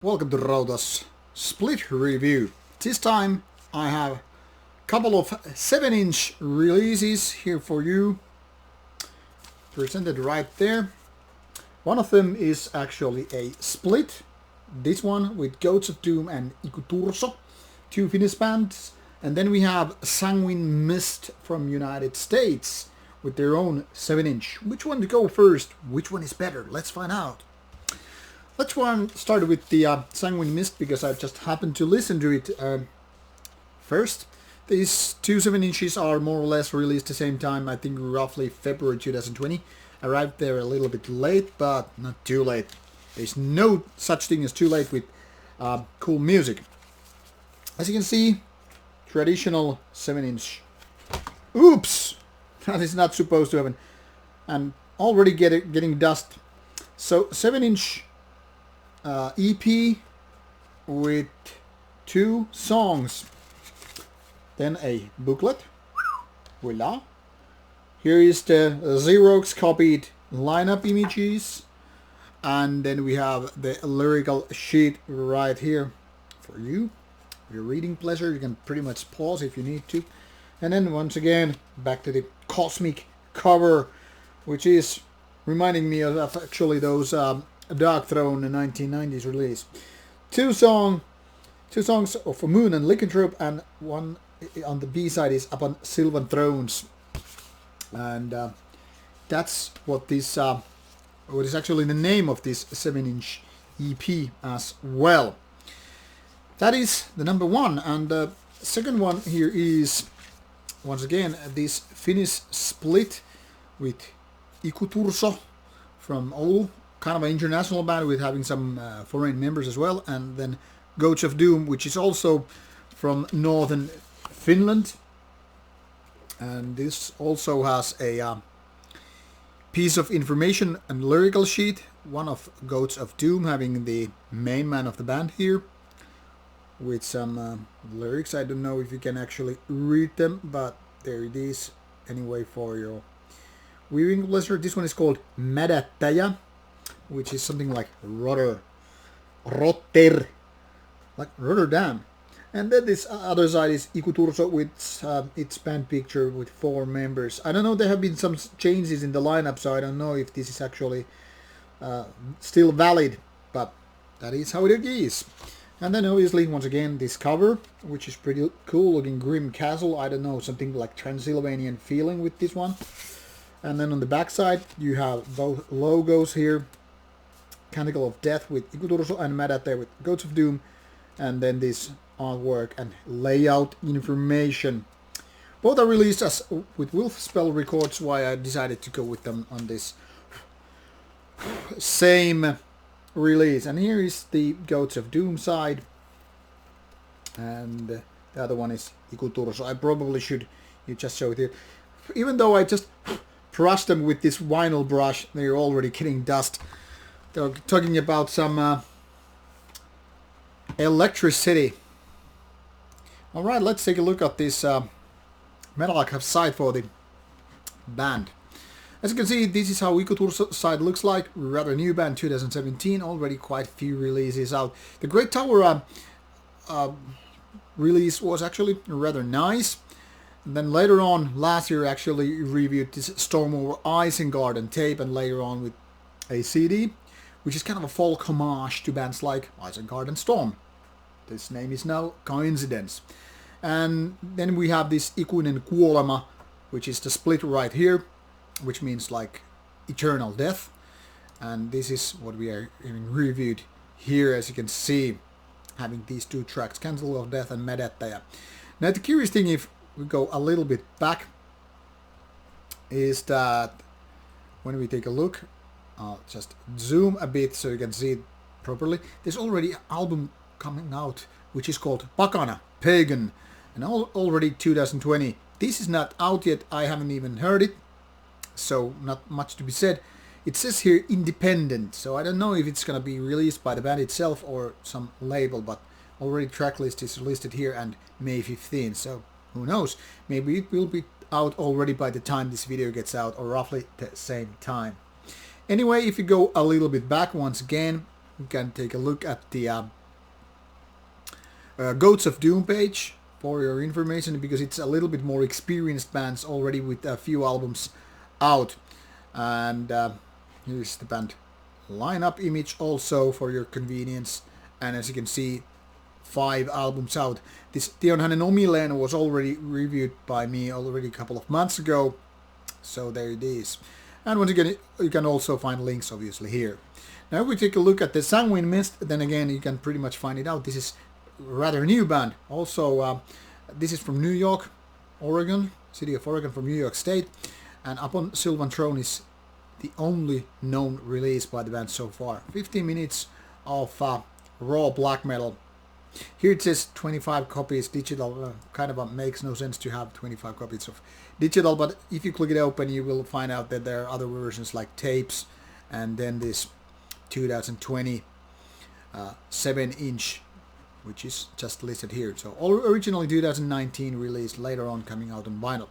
Welcome to Rauta's split review. This time I have a couple of 7-inch releases here for you, presented right there. One of them is actually a split, this one with Goats of Doom and Iku-Turso, two Finnish bands. And then we have Sanguine Myst from United States with their own 7-inch. Which one to go first? Which one is better? Let's find out. Let's start with the Sanguine Myst because I just happened to listen to it first. These two 7-inches are more or less released the same time, I think roughly February 2020. Arrived there a little bit late, but not too late. There's no such thing as too late with cool music. As you can see, traditional 7-inch. Oops! That is not supposed to happen. And already getting dust. So 7-inch EP with 2 songs, then a booklet. Voila! Here is the Xerox copied lineup images, and then we have the lyrical sheet right here for you. For your reading pleasure, you can pretty much pause if you need to. And then once again, back to the cosmic cover, which is reminding me of actually those Dark Throne 1990s release. Two songs of Moon and Lycanthrope, and one on the B side is Upon Sylvan Thrones, and that's what this what is actually the name of this 7-inch EP as well. That is the number one, and the second one here is once again this Finnish split with Iku-Turso from Oulu. Kind of an international band with having some foreign members as well, and then Goats of Doom, which is also from northern Finland, and this also has a piece of information and lyrical sheet, one of Goats of Doom having the main man of the band here with some lyrics. I don't know if you can actually read them, but there it is anyway for your viewing pleasure. This one is called Mädättäjä, which is something like Rotter, like Rotterdam. And then this other side is Iku-Turso with its band picture with 4 members. I don't know, there have been some changes in the lineup, so I don't know if this is actually still valid, but that is how it is. And then obviously, once again, this cover, which is pretty cool, looking grim castle. I don't know, something like Transylvanian feeling with this one. And then on the back side, you have both logos here. Canticle of Death with Iku-Turso and Mädättäjä with Goats of Doom, and then this artwork and layout information. Both are released as with Wolfspell Records, why I decided to go with them on this same release. And here is the Goats of Doom side, and the other one is Iku-Turso. I probably should just show it here. Even though I just brushed them with this vinyl brush, they're already getting dust. They're talking about some electricity. Alright, let's take a look at this Metal Archive side for the band. As you can see, this is how Iku-Turso side looks like. Rather new band, 2017, already quite few releases out. The Great Tower release was actually rather nice. And then later on, last year actually reviewed this Storm Over Isengard tape, and later on with a CD, which is kind of a folk homage to bands like Isengard and Storm. This name is no coincidence. And then we have this Ikuinen kuolema, which is the split right here, which means like eternal death. And this is what we are having reviewed here, as you can see, having these 2 tracks, Canticle of Death and Mädättäjä. Now the curious thing, if we go a little bit back, is that when we take a look, I'll just zoom a bit so you can see it properly. There's already an album coming out which is called Pakana, Pagan, and already 2020. This is not out yet, I haven't even heard it, so not much to be said. It says here independent, so I don't know if it's gonna be released by the band itself or some label, but already tracklist is listed here and May 15th, so who knows, maybe it will be out already by the time this video gets out, or roughly the same time. Anyway, if you go a little bit back once again, you can take a look at the Goats of Doom page for your information, because it's a little bit more experienced bands already with a few albums out. And here's the band lineup image also for your convenience. And as you can see, 5 albums out. This Tion hänen omilleen was already reviewed by me already a couple of months ago. So there it is. And once again, you can also find links obviously here. Now if we take a look at the Sanguine Myst, then again you can pretty much find it out. This is a rather new band. Also, this is from New York, Oregon, city of Oregon, from New York State. And Upon Sylvan Thrones is the only known release by the band so far. 15 minutes of raw black metal. Here it says 25 copies digital. Kind of makes no sense to have 25 copies of digital, but if you click it open, you will find out that there are other versions like tapes, and then this 2020 7-inch, which is just listed here. So originally 2019 released, later on coming out on vinyl.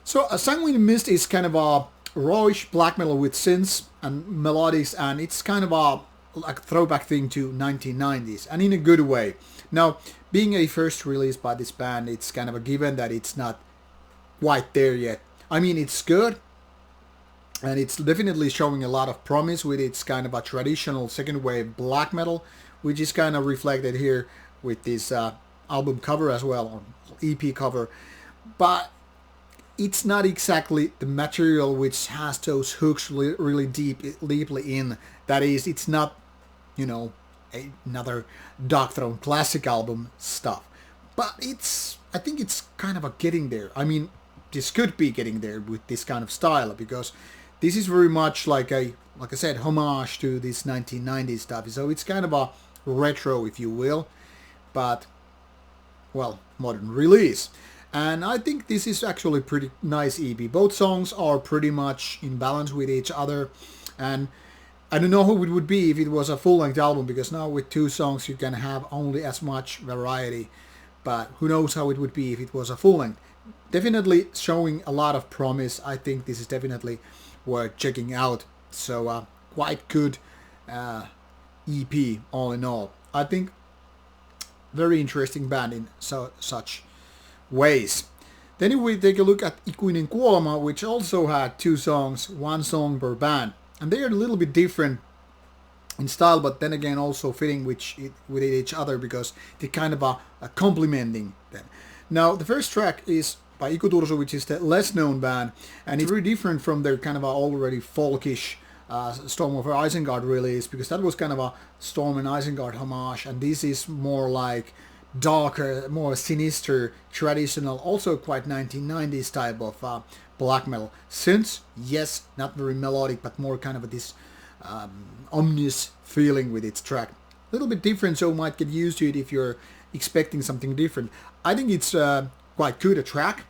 So a Sanguine Myst is kind of a rawish black metal with synths and melodics, and it's kind of a like throwback thing to 1990s, and in a good way. Now, being a first release by this band, it's kind of a given that it's not quite there yet. I mean, it's good, and it's definitely showing a lot of promise with its kind of a traditional second wave black metal, which is kind of reflected here with this album cover as well, or EP cover. But it's not exactly the material which has those hooks really deeply in. That is, it's not, you know, another Dark Throne classic album stuff. But I think it's kind of a getting there. I mean, this could be getting there with this kind of style, because this is very much like I said, homage to this 1990s stuff. So it's kind of a retro, if you will, but, well, modern release. And I think this is actually pretty nice EP. Both songs are pretty much in balance with each other, and I don't know how it would be if it was a full-length album, because now with 2 songs you can have only as much variety, but who knows how it would be if it was a full-length. Definitely showing a lot of promise. I think this is definitely worth checking out. So quite good EP all in all. I think very interesting band in such ways. Then if we take a look at Ikuinen Kuolema, which also had 2 songs, 1 song per band. And they are a little bit different in style, but then again also fitting with each other, because they kind of are complementing them. Now the first track is by Iku-Turso, which is the less known band, and it's very different from their kind of a already folkish Storm of Isengard release, because that was kind of a Storm and Isengard homage, and this is more like darker, more sinister, traditional, also quite 1990s type of black metal. Synths, yes, not very melodic, but more kind of this ominous feeling with its track. A little bit different, so might get used to it if you're expecting something different. I think it's quite good a track,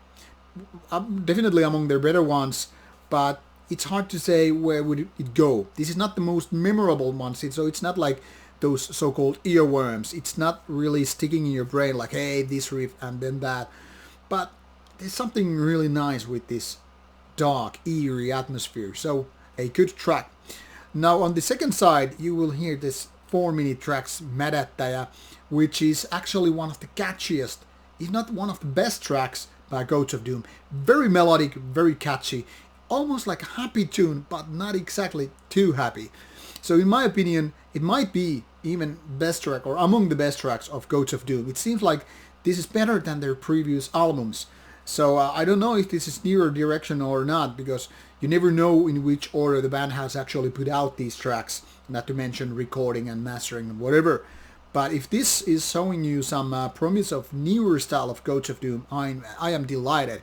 definitely among their better ones, but it's hard to say where would it go. This is not the most memorable one, so it's not like those so-called earworms. It's not really sticking in your brain like, hey, this riff and then that. But there's something really nice with this dark, eerie atmosphere. So a good track. Now on the second side, you will hear this 4-minute tracks Mädättäjä, which is actually one of the catchiest, if not one of the best tracks by Goats of Doom. Very melodic, very catchy. Almost like a happy tune, but not exactly too happy. So in my opinion, it might be even best track, or among the best tracks of Goats of Doom. It seems like this is better than their previous albums. So I don't know if this is newer direction or not, because you never know in which order the band has actually put out these tracks, not to mention recording and mastering and whatever. But if this is showing you some promise of newer style of Goats of Doom, I am delighted.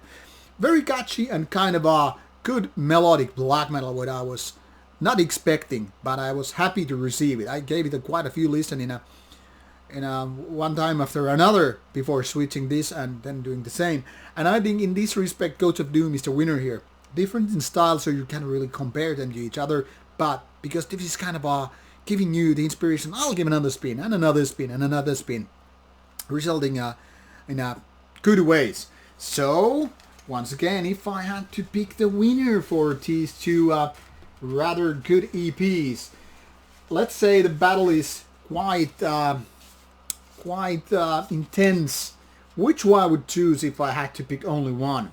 Very catchy and kind of a good melodic black metal, what I was not expecting, but I was happy to receive it. I gave it quite a few listens in a one time after another before switching this and then doing the same. And I think in this respect, Goats of Doom is the winner here. Different in style, so you can't really compare them to each other, but because this is kind of giving you the inspiration, I'll give another spin and another spin and another spin, resulting in good ways. So once again, if I had to pick the winner for these 2 rather good EPs, let's say the battle is quite intense, which one I would choose if I had to pick only one?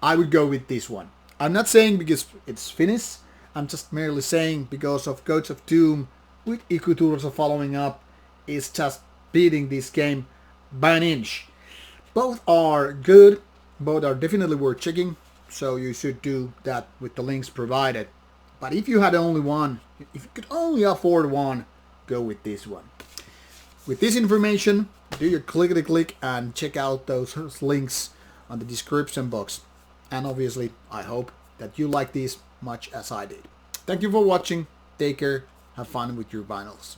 I would go with this one. I'm not saying because it's Finnish, I'm just merely saying because of Codes of Doom with Iku-Turso following up is just beating this game by an inch. Both are good, both are definitely worth checking, so you should do that with the links provided. But if you had only one, if you could only afford one, go with this one. With this information, do your clickety-click and check out those links on the description box. And obviously, I hope that you like these much as I did. Thank you for watching. Take care. Have fun with your vinyls.